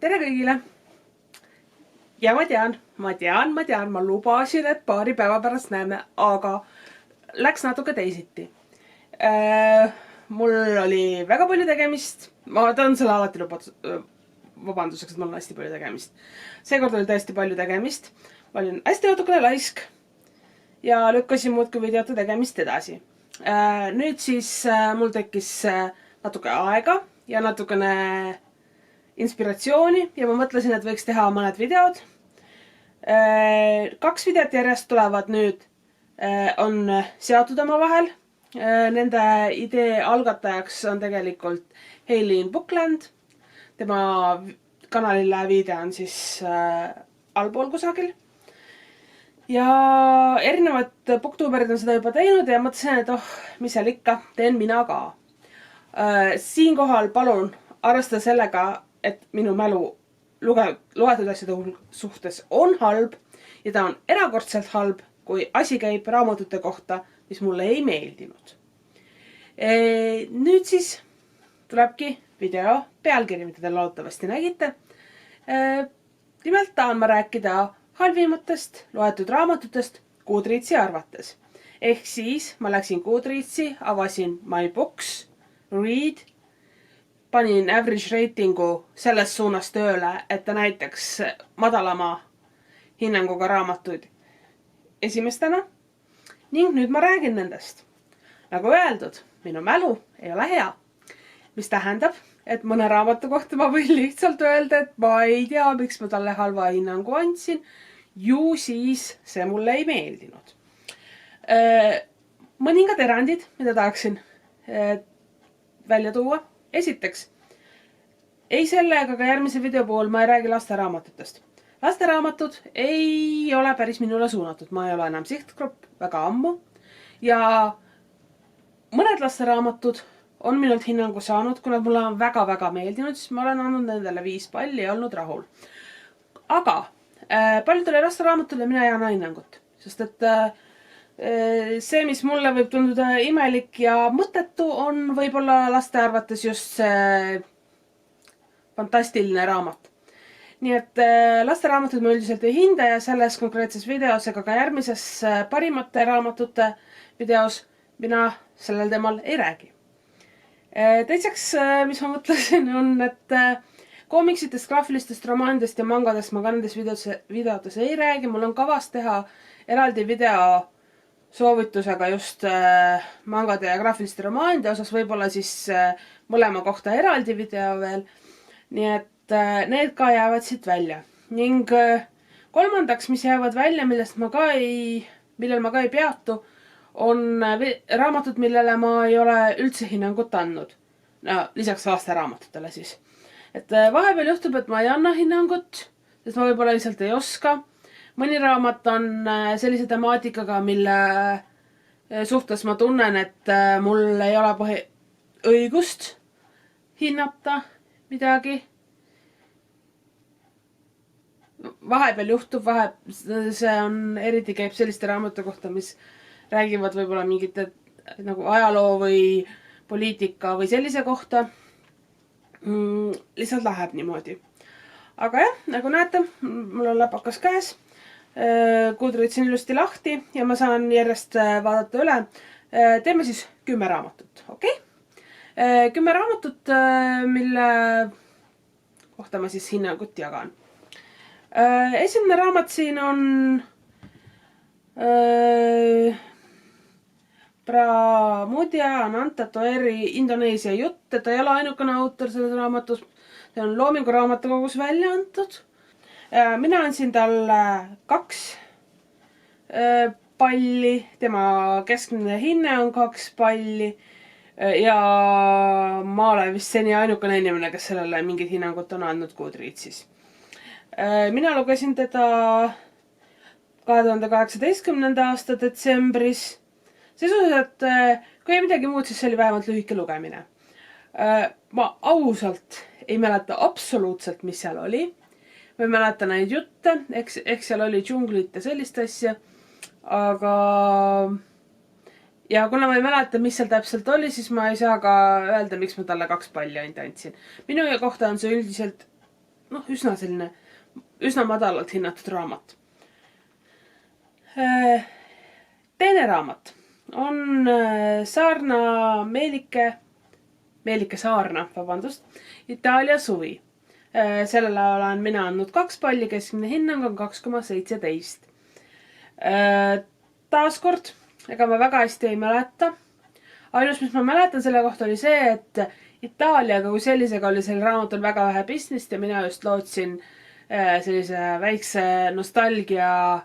Tere kõigile! Ja ma tean, ma lubasin, et paari päeva pärast näeme, aga läks natuke teisiti. Mul oli väga palju tegemist. Ma tahan selle alati vabanduseks, et mul on hästi palju tegemist. Seekord oli tõesti palju tegemist. Ma olin hästi natukene laisk ja lükkasin muudki videote tegemist edasi. Nüüd siis mul tekkis natuke aega ja natukene inspiratsiooni ja ma mõtlesin, et võiks teha mõned videod. 2 videot järjest tulevad nüüd, on seotud oma vahel. Nende idee algatajaks on tegelikult Haylene Bookland. Tema kanalile viide on siis allpool kusagil. Ja erinevad booktuberid on seda juba teinud ja mõtlesin, et mis seal ikka, teen mina ka. Siinkohal palun arvestada sellega, et minu mälu loetud asjade suhtes on halb ja ta on erakordselt halb, kui asi käib raamatute kohta, mis mulle ei meeldinud. Nüüd siis tulebki video pealkiri, mida te loodetavasti nägite. Nimelt tahan ma rääkida halvimatest loetud raamatutest Goodreadsi arvates. Ehk siis ma läksin Goodreadsi, avasin My Books, Read, panin average ratingu selles suunas tööle, et ta näiteks madalama hinnanguga raamatuid esimestena. Ning nüüd ma räägin nendest. Nagu öeldud, minu mälu ei ole hea. Mis tähendab, et mõne raamatu kohta ma võin lihtsalt öelda, et ma ei tea, miks ma talle halva hinnangu andsin. Ju siis see mulle ei meeldinud. Mõningad erandid, mida tahaksin välja tuua. Esiteks, ei selle ega ka järgmise video puhul ma ei räägi lasteraamatutest. Lasteraamatud ei ole päris minule suunatud. Ma ei ole enam sihtgrupp väga ammu. Ja mõned lasteraamatud on minult hinnangu saanud, kuna mulle on väga-väga meeldinud, siis ma olen andnud nendele 5 palli ja olnud rahul. Aga paljudele lasteraamatule mina ei anna hinnangut, sest et see, mis mulle võib tunduda imelik ja mõttetu, on võib-olla laste arvates just see fantastiline raamat. Nii et lasteraamatut ma üldiselt ei hinda ja selles konkreetses videos ega ka järgmises parimate raamatute videos mina sellel teemal ei räägi. Teiseks, mis ma mõtlesin, on, et koomiksitest, graafilistest romaanidest ja mangadest ma ka nendes videotes ei räägi. Mul on kavas teha eraldi video soovitusega just mangade ja graafiliste romaanide osas, võib-olla siis mõlema kohta eraldi video veel. Nii et need ka jäävad siit välja. Ning kolmandaks, mis jäävad välja, millel ma ka ei peatu, on raamatud, millele ma ei ole üldse hinnangut andnud. No, lisaks lasteraamatutele siis. Et vahepeal juhtub, et ma ei anna hinnangut, sest ma võib-olla lihtsalt ei oska. Mõni raamat on sellise temaatikaga, mille suhtes ma tunnen, et mul ei ole õigust hinnata midagi. Vahepeal juhtub, see on eriti käib selliste raamatute kohta, mis räägivad võib-olla mingite nagu ajaloo või poliitika või sellise kohta. Lihtsalt läheb niimoodi. Aga jah, nagu näete, mul on läpakas käes. Goodreadsi on ilusti lahti ja ma saan järjest vaadata üle. Teeme siis 10 raamatut, okei? 10 raamatut, mille kohta ma siis hinnangut jagan. Esimene raamat siin on Pramudia Ananta Toeri Indoneesia jutt. Ta ei ole ainukene autor selles raamatus. See on Loomingu raamatukogus välja antud. Mina andsin talle 2 palli, tema keskmine hinne on 2 palli ja ma olen vist seni ainukene inimene, kes sellele mingit hinnangut on andnud Goodreadsis. Mina lugesin teda 2018. aasta detsembris. Seesuhtes, et kui ei midagi muud, siis see oli vähemalt lühike lugemine. Ma ausalt ei mäleta absoluutselt, mis seal oli. Ma ei mäleta neid jutte, eks seal oli džunglit ja sellist asja, aga ja kuna ma ei mäleta, mis seal täpselt oli, siis ma ei saa ka öelda, miks ma talle 2 palli ainult andsin. Minu kohta on see üldiselt üsna selline, üsna madalalt hinnatud raamat. Teine raamat on Meelike Saarna, Itaalia suvi. Sellele olen mina andnud 2 palli, keskmine hinnang on 2,17. Taaskord, ega ma väga hästi ei mäleta. Ainus, mis ma mäletan selle kohta oli see, et Itaaliaga kui sellisega oli sel raamatul väga vähe business't ja mina just lootsin sellise väikse nostalgia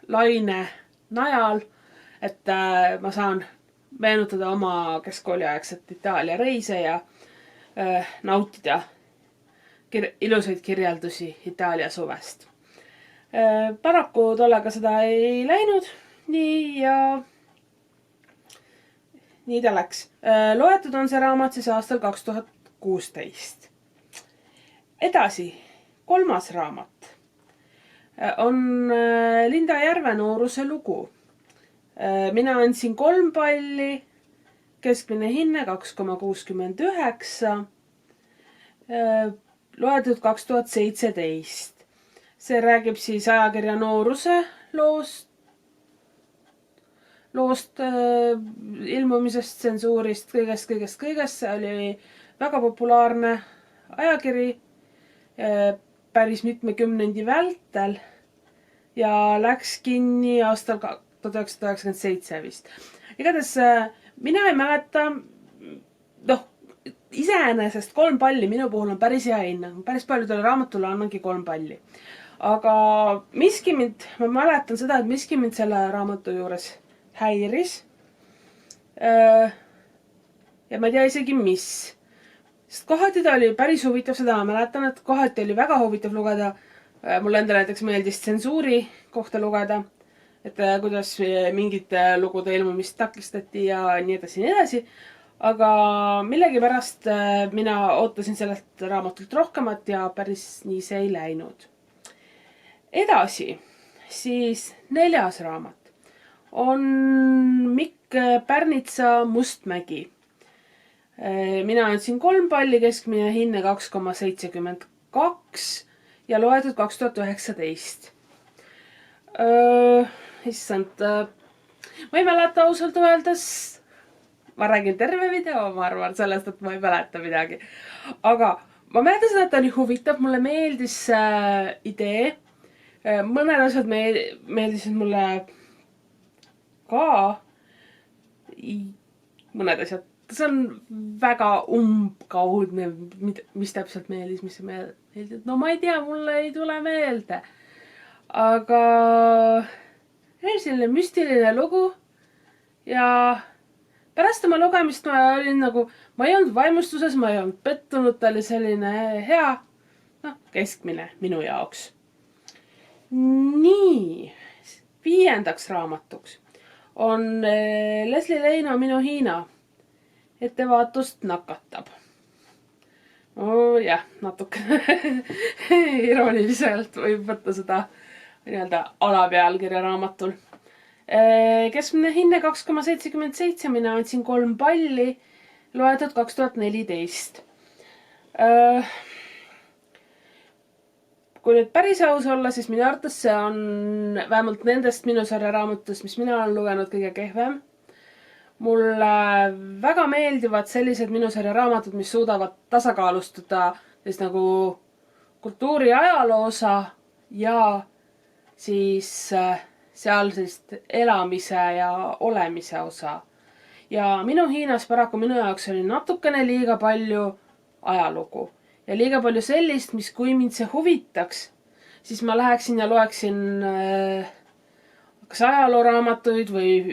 laine najal, et ma saan meenutada oma keskkooliaegset Itaalia reise ja nautida ilusaid kirjeldusi Itaalia suvest. Paraku tollega seda ei läinud, nii ta läks. Loetud on see raamat siis aastal 2016. Edasi, 3. raamat on Linda Järvenooruse lugu. Mina andsin 3 palli, keskmine hinne 2,69, loetud 2017. See räägib siis ajakirja Nooruse loost ilmumisest, tsensuurist, kõigest. See oli väga populaarne ajakiri päris mitme kümnendi vältel ja läks kinni aastal 1997 vist. Igatahes mina ei mäleta, iseenesest 3 palli minu puhul on päris hea hinnang. Päris paljudele raamatule annangi 3 palli. Aga ma mäletan seda, et miski mind selle raamatu juures häiris. Ja ma ei tea isegi mis. Sest kohati ta oli päris huvitav, seda ma mäletan, et kohati oli väga huvitav lugeda. Mulle enda näiteks meeldis tsensuuri kohta lugeda, et kuidas mingite lugude ilmumist takistati ja nii edasi. Aga millegipärast mina ootasin sellest raamatult rohkemat ja päris nii see ei läinud. Edasi, siis 4. raamat on Mikk Pärnitsa Mustmägi. Mina andsin 3 palli, keskmine hinne 2,72 ja loetud 2019. Issand, ma ei mäleta ausalt öeldes. Ma räägin terve video, ma arvan sellest, et ma ei mäleta midagi. Aga ma mäletan seda, et ta oli huvitav, mulle meeldis idee. Mõned asjad meeldisid mulle ka. Mõned asjad. See on väga umbkaudne, mis täpselt meeldis, mis ei meeldis. No ma ei tea, mulle ei tule meelde. Aga selline müstiline lugu ja pärast oma lugemist ma olin nagu, ma ei olnud vaimustuses, ma ei olnud pettunud, ta oli selline hea, keskmine minu jaoks. Nii, 5. raamatuks on Leslie Leino Minu Hiina. Ettevaatust nakatab. Jah, natuke irooniliselt võib võtta seda alapealkirja raamatul. Keskmine hinne 2,77, mina andsin 3 palli, loetud 2014. Kui nüüd päris aus olla, siis minu arvates see on vähemalt nendest minu sarja raamatust, mis mina olen lugenud kõige kehvem. Mulle väga meeldivad sellised minu sarja raamatud, mis suudavad tasakaalustada nagu kultuuri ajaloosa ja siis seal sellist elamise ja olemise osa. Ja Minu Hiinas paraku minu jaoks oli natukene liiga palju ajalugu. Ja liiga palju sellist, mis kui mind see huvitaks, siis ma läheksin ja loeksin kas ajalooraamatuid või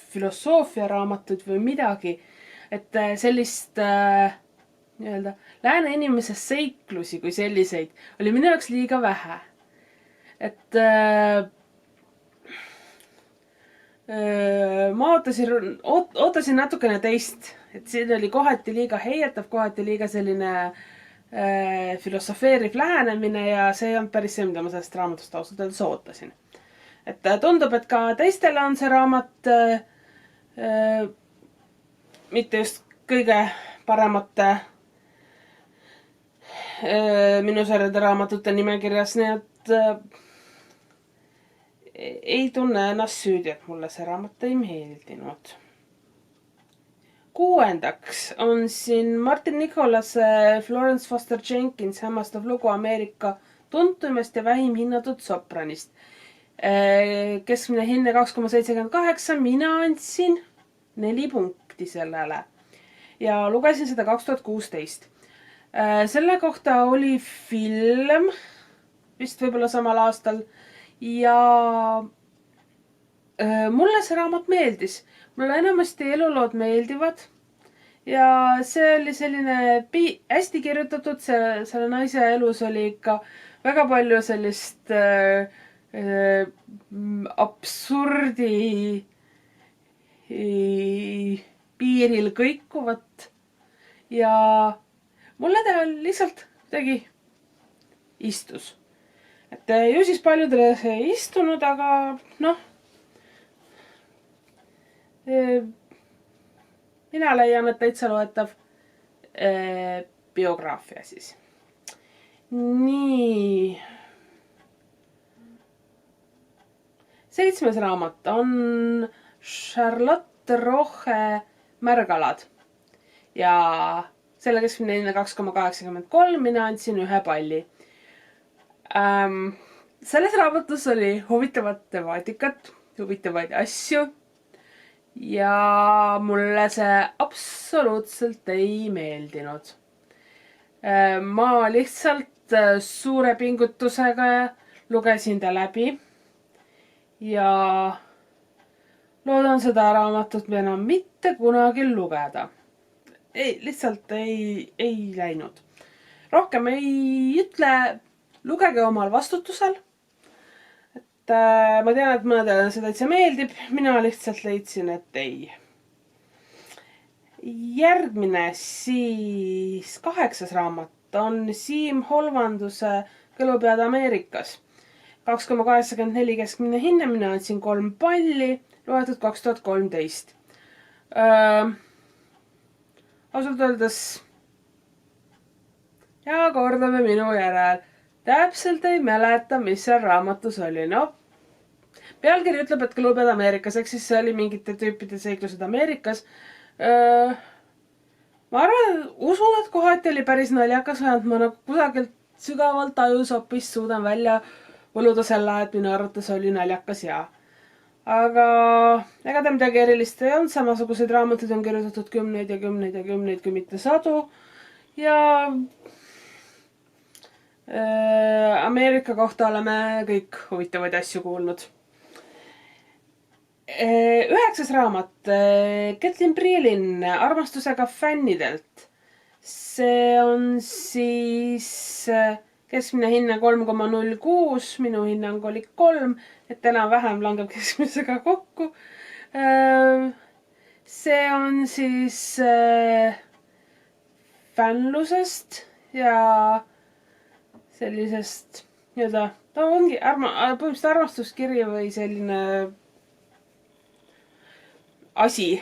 filosoofia raamatuid või midagi. Et sellist lääne inimese seiklusi kui selliseid oli minu jaoks liiga vähe. Et ma ootasin natukene teist. Et siin oli kohati liiga heietav, kohati liiga selline filosofeeriv lähenemine ja see ei olnud päris see, mida ma sellest raamatust ausalt öeldes ootasin. Et tundub, et ka teistele on see raamat mitte just kõige paremate minu sarjade raamatute nimekirjas, nii et ei tunne ennast süüdi, et mulle see raamat ei meeldinud. 6. on siin Martin Nicolase Florence Foster Jenkins hämmastav lugu Ameerika tuntumast ja vähim hinnatud sopranist. Keskmine hinne 2,78, mina andsin 4 punkti sellele ja lugesin seda 2016. Selle kohta oli film vist võib-olla samal aastal ja mulle see raamat meeldis. Mulle enamasti elulood meeldivad ja see oli selline hästi kirjutatud, selle naise elus oli ikka väga palju sellist absurdi piiril kõikuvat ja mulle ta lihtsalt tegi istus. Et ju siis paljudele see ei istunud, aga noh, mina leian, et täitsa loetav biograafia siis. Nii. 7. raamat on Charlotte Roche Märgalad ja selle keskmine hinne 2,83, mina andsin 1 palli. Selles raamatus oli huvitavat temaatikat, huvitavaid asju ja mulle see absoluutselt ei meeldinud. Ma lihtsalt suure pingutusega lugesin ta läbi ja loodan seda raamatut enam mitte kunagi lugeda. Lihtsalt ei läinud. Rohkem ei ütle, lugege omal vastutusel. Et ma tean, et mõnedele see täitsa meeldib. Mina lihtsalt leidsin, et ei. Järgmine siis 8. raamat on Siim Holvanduse Kõlupead Ameerikas. 2,84 keskmine hinne, mina andsin 3 palli, loetud 2013. Ausalt öeldes ja kordame minu järel. Täpselt ei mäleta, mis seal raamatus oli. No, pealkiri ütleb, et Kõlupead Ameerikas, ehk siis see oli mingite tüüpide seiklused Ameerikas. Ma arvan, usun, et kohati oli päris naljakas, vähemalt ma nagu kusagilt sügavalt ajusopist suudan välja võluda selle, et minu arvates oli naljakas ja. Aga ega ta midagi erilist ei olnud, samasuguseid raamatuid on kirjutatud kümneid ja kümneid ja kümneid, kui mitte sadu. Ja Ameerika kohta oleme kõik huvitavaid asju kuulnud. 9. raamat, Kätlin Priilin Armastusega fännidelt. See on siis keskmine hinne 3,06, minu hinnang oli 3, et enam-vähem langeb keskmisega kokku. See on siis fännlusest ja sellisest nii-öelda, ta ongi põhimõtteliselt armastuskiri või selline asi.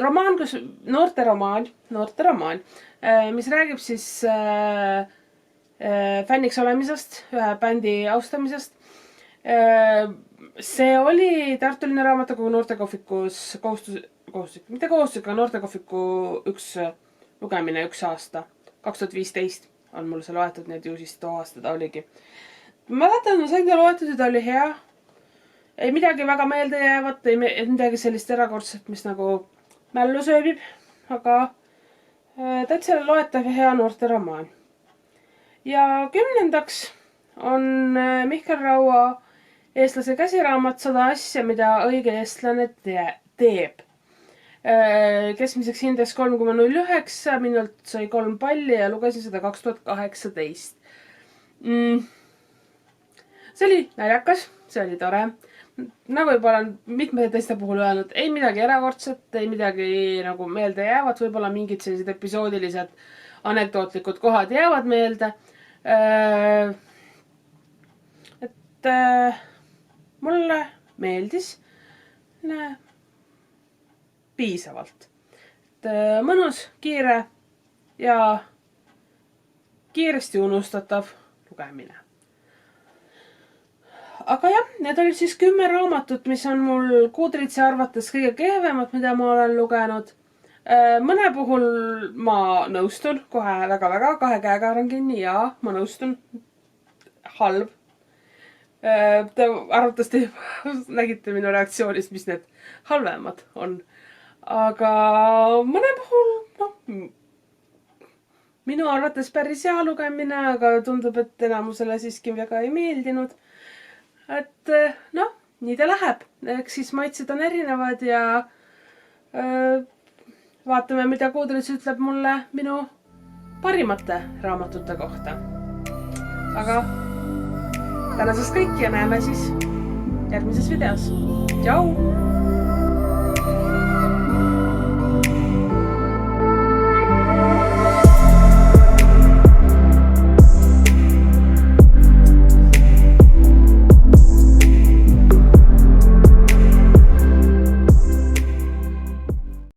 Romaan, kus noorteromaan, mis räägib siis fänniks olemisest, ühe bändi austamisest. See oli Tartu Linna Raamatukogu noortekohvikus mitte kohustuslik, aga noortekohviku üks lugemine 1 aasta. 2015 on mul see loetud, nii et ju siis too aasta ta oligi. Ma mäletan, ma sain ta loetud ja ta oli hea. Ei midagi väga meelde jäävat, ei midagi sellist erakordset, mis nagu mällu sööbib, aga täitsa loetav ja hea noorteromaan. Ja 10. on Mihkel Raua Eestlase käsiraamat 100 asja, mida õige eestlane teeb. Keskmiseks hindeks 3,09, minult sai 3 palli ja lugesin seda 2018. See oli naljakas, see oli tore. Nagu juba olen mitme teiste puhul öelnud, ei midagi erakordset, ei midagi nagu meelde jäävad, võib-olla mingid sellised episoodilised anekdootlikud kohad jäävad meelde. Et mulle meeldis piisavalt. Mõnus, kiire ja kiiresti unustatav lugemine. Aga jah, need olid siis 10 raamatut, mis on mul Goodreadsi arvates kõige kehvemad, mida ma olen lugenud. Mõne puhul ma nõustun kohe väga-väga, 2 käega arvan kinni ja ma nõustun. Halb. Te arvatavasti nägite minu reaktsioonist, mis need halvemad on. Aga mõne puhul, minu arvates päris hea lugemine, aga tundub, et enamusele siiski väga ei meeldinud. Et nii ta läheb. Eks siis maitsed on erinevad ja vaatame, mida Goodreads ütleb mulle minu parimate raamatute kohta. Aga tänaseks kõik ja näeme siis järgmises videos. Tšau!